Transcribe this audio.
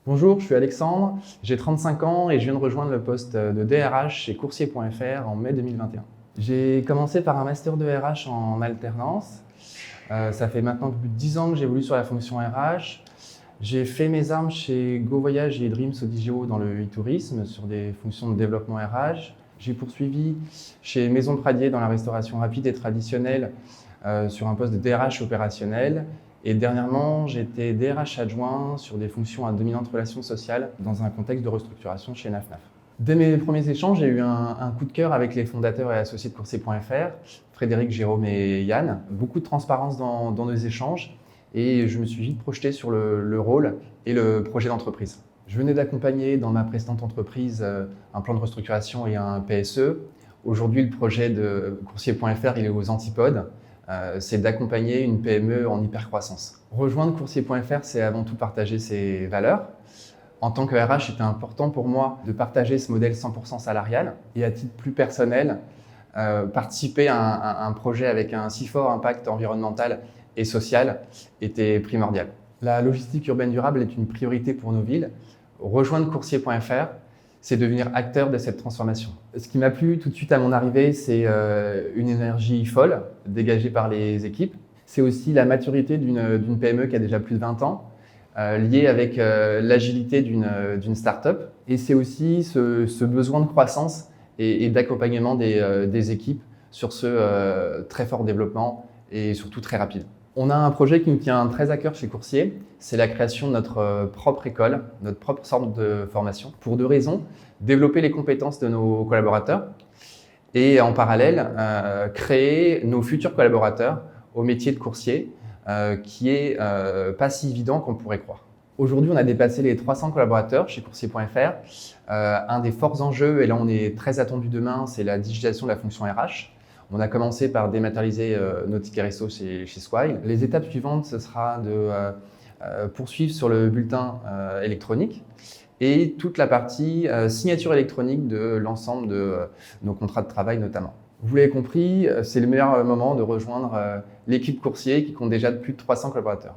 Bonjour, je suis Alexandre, j'ai 35 ans et je viens de rejoindre le poste de DRH chez Coursier.fr en mai 2021. J'ai commencé par un master de RH en alternance. Ça fait maintenant plus de 10 ans que j'évolue sur la fonction RH. J'ai fait mes armes chez GoVoyage et Dreams Odigeo dans le e-tourisme sur des fonctions de développement RH. J'ai poursuivi chez Maison Pradier dans la restauration rapide et traditionnelle sur un poste de DRH opérationnel. Et dernièrement, j'étais DRH adjoint sur des fonctions à dominante relation sociale dans un contexte de restructuration chez NAFNAF. Dès mes premiers échanges, j'ai eu un coup de cœur avec les fondateurs et associés de Coursier.fr, Frédéric, Jérôme et Yann. Beaucoup de transparence dans nos échanges et je me suis vite projeté sur le rôle et le projet d'entreprise. Je venais d'accompagner dans ma précédente entreprise un plan de restructuration et un PSE. Aujourd'hui, le projet de Coursier.fr il est aux antipodes. C'est d'accompagner une PME en hypercroissance. Rejoindre Coursier.fr, c'est avant tout partager ses valeurs. En tant que RH, c'était important pour moi de partager ce modèle 100% salarial et à titre plus personnel, participer à un projet avec un si fort impact environnemental et social était primordial. La logistique urbaine durable est une priorité pour nos villes. Rejoindre Coursier.fr, c'est devenir acteur de cette transformation. Ce qui m'a plu tout de suite à mon arrivée, c'est une énergie folle dégagée par les équipes. C'est aussi la maturité d'une PME qui a déjà plus de 20 ans, liée avec l'agilité d'une start-up. Et c'est aussi ce besoin de croissance et d'accompagnement des équipes sur ce très fort développement et surtout très rapide. On a un projet qui nous tient très à cœur chez Coursier, c'est la création de notre propre école, notre propre centre de formation, pour deux raisons. Développer les compétences de nos collaborateurs et en parallèle, créer nos futurs collaborateurs au métier de coursier, qui est pas si évident qu'on pourrait croire. Aujourd'hui, on a dépassé les 300 collaborateurs chez Coursier.fr. Un des forts enjeux, et là on est très attendu demain, c'est la digitalisation de la fonction RH. On a commencé par dématérialiser nos tickets resto chez Swile. Les étapes suivantes, ce sera de poursuivre sur le bulletin électronique et toute la partie signature électronique de l'ensemble de nos contrats de travail notamment. Vous l'avez compris, c'est le meilleur moment de rejoindre l'équipe Coursier qui compte déjà plus de 300 collaborateurs.